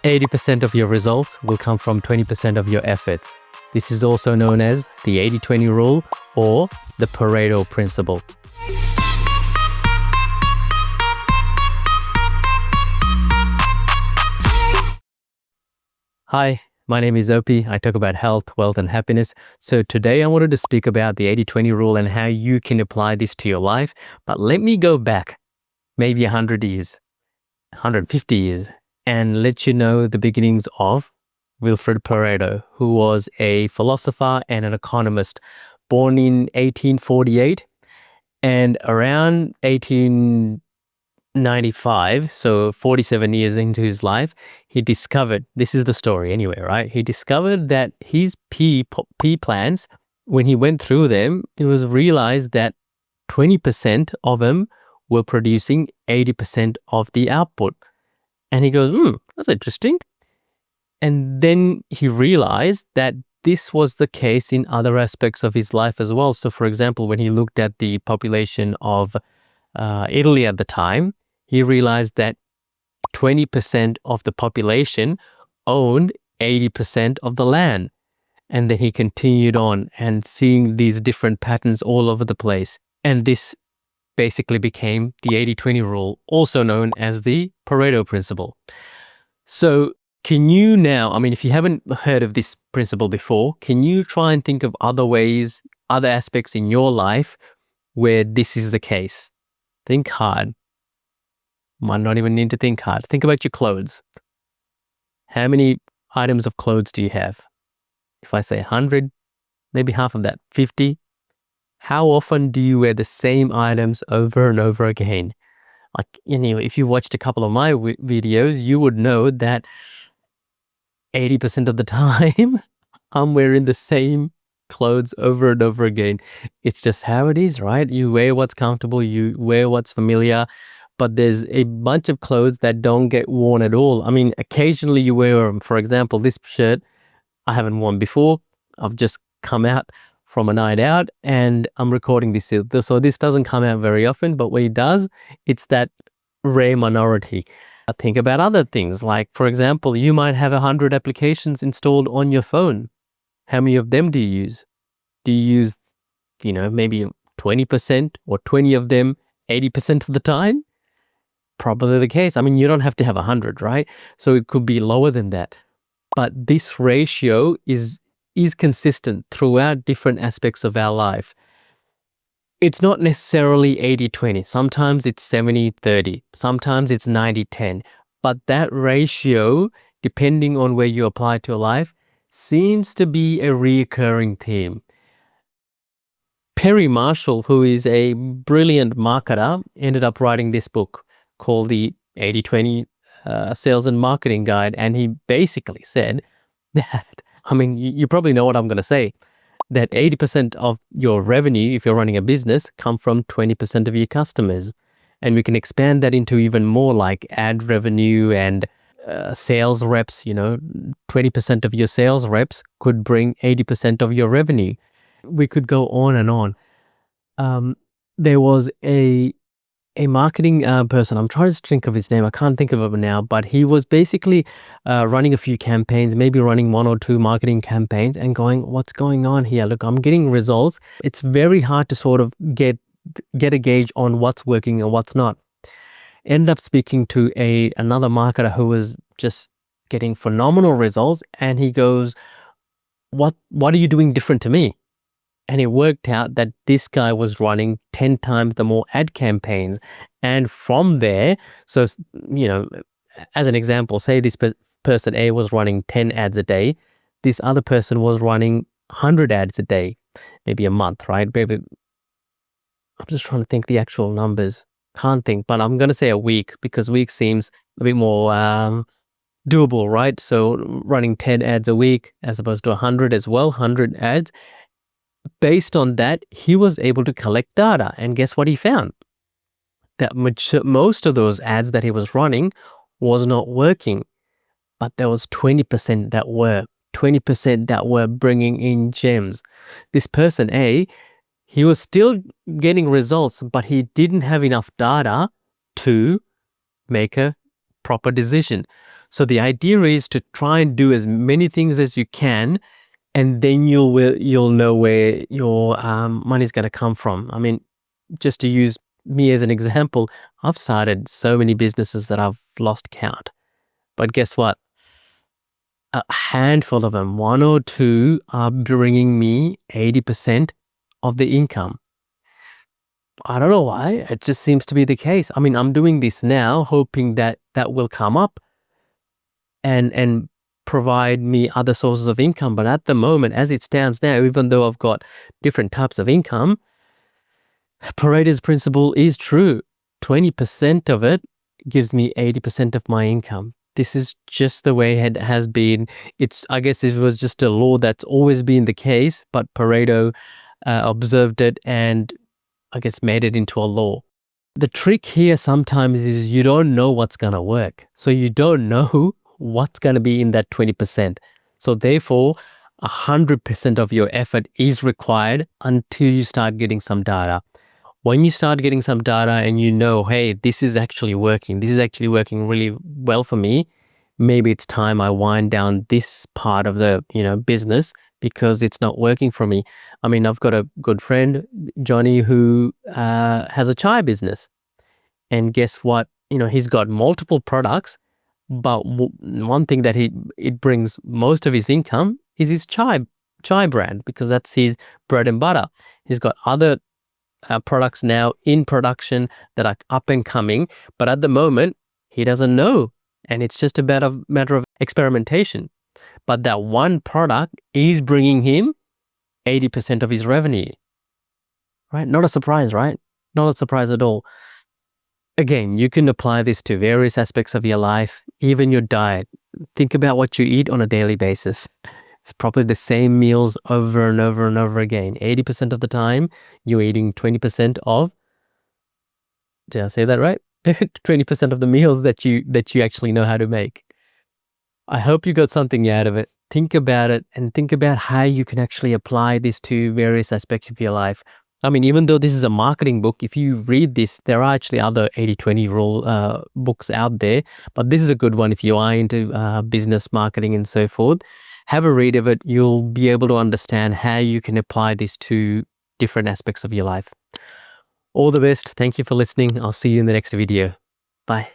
80% of your results will come from 20% of your efforts. This is also known as the 80-20 rule or the Pareto Principle. Hi, my name is Opie. I talk about health, wealth, and happiness. So today I wanted to speak about the 80-20 rule and how you can apply this to your life. But let me go back maybe 100 years, 150 years, and let you know the beginnings of Wilfred Pareto, who was a philosopher and an economist born in 1848, and around 1895, so 47 years into his life, he discovered, this is the story anyway, right? He discovered that his pea plants, when he went through them, it was realized that 20% of them were producing 80% of the output. And he goes, that's interesting. And then he realized that this was the case in other aspects of his life as well. So for example, when he looked at the population of Italy at the time, he realized that 20% of the population owned 80% of the land. And then he continued on and seeing these different patterns all over the place. And this basically became the 80-20 rule, also known as the Pareto Principle. So can you now, if you haven't heard of this principle before, can you try and think of other ways, other aspects in your life where this is the case? Think hard. Might not even need to think hard. Think about your clothes. How many items of clothes do you have? If I say 100, maybe half of that, 50. How often do you wear the same items over and over again? Like, if you watched a couple of my videos, you would know that 80% of the time, I'm wearing the same clothes over and over again. It's just how it is, right? You wear what's comfortable, you wear what's familiar, but there's a bunch of clothes that don't get worn at all. Occasionally you wear them. For example, this shirt I haven't worn before. I've just come out from a night out and I'm recording this. So this doesn't come out very often, but when it does, it's that rare minority. Think about other things. Like, for example, you might have 100 applications installed on your phone. How many of them do you use? Do you use, maybe 20% or 20 of them 80% of the time? Probably the case. You don't have to have 100, right? So it could be lower than that. But this ratio is consistent throughout different aspects of our life. It's not necessarily 80-20. Sometimes it's 70-30. Sometimes it's 90-10. But that ratio, depending on where you apply to your life, seems to be a recurring theme. Perry Marshall, who is a brilliant marketer, ended up writing this book called the 80-20 Sales and Marketing Guide. And he basically said that, you probably know what I'm going to say, that 80% of your revenue, if you're running a business, come from 20% of your customers. And we can expand that into even more, like ad revenue and sales reps. 20% of your sales reps could bring 80% of your revenue. We could go on and on. There was a marketing person, I'm trying to think of his name, I can't think of it now, but he was basically running a few campaigns, maybe running 1 or 2 marketing campaigns and going, what's going on here? Look, I'm getting results. It's very hard to sort of get a gauge on what's working and what's not. Ended up speaking to another marketer who was just getting phenomenal results, and he goes, what are you doing different to me? And it worked out that this guy was running 10 times the more ad campaigns. And from there, so, as an example, say this person A was running 10 ads a day. This other person was running 100 ads a day, maybe a month, right? Maybe, I'm just trying to think the actual numbers. Can't think, but I'm going to say a week because week seems a bit more doable, right? So running 10 ads a week as opposed to 100 as well, 100 ads. Based on that, he was able to collect data. And guess what he found? That most of those ads that he was running was not working. But there was 20% that were. 20% that were bringing in gems. This person A, he was still getting results, but he didn't have enough data to make a proper decision. So the idea is to try and do as many things as you can, and then you'll know where your money's going to come from. I mean, just to use me as an example, I've started so many businesses that I've lost count. But guess what? A handful of them, one or two, are bringing me 80% of the income. I don't know why. It just seems to be the case. I mean, I'm doing this now, hoping that that will come up and provide me other sources of income. But at the moment, as it stands now, even though I've got different types of income, Pareto's principle is true. 20% of it gives me 80% of my income. This is just the way it has been. I guess it was just a law that's always been the case, but Pareto observed it and I guess made it into a law. The trick here sometimes is you don't know what's going to work. So you don't know what's going to be in that 20%. So therefore, 100% of your effort is required until you start getting some data. When you start getting some data and you know, hey, this is actually working really well for me, maybe it's time I wind down this part of the business because it's not working for me. I mean, I've got a good friend, Johnny, who has a chai business. And guess what? He's got multiple products, but one thing that it brings most of his income is his chai brand, because that's his bread and butter. He's got other products now in production that are up and coming, but at the moment he doesn't know, and it's just a matter of experimentation. But that one product is bringing him 80% of his revenue, right? Not a surprise, right? Not a surprise at all. Again, you can apply this to various aspects of your life, even your diet. Think about what you eat on a daily basis. It's probably the same meals over and over and over again. 80% of the time, you're eating 20% of, did I say that right? 20% of the meals that you actually know how to make. I hope you got something out of it. Think about it and think about how you can actually apply this to various aspects of your life. I mean, even though this is a marketing book, if you read this, there are actually other 80-20 rule books out there, but this is a good one if you are into business marketing and so forth. Have a read of it. You'll be able to understand how you can apply this to different aspects of your life. All the best. Thank you for listening. I'll see you in the next video. Bye.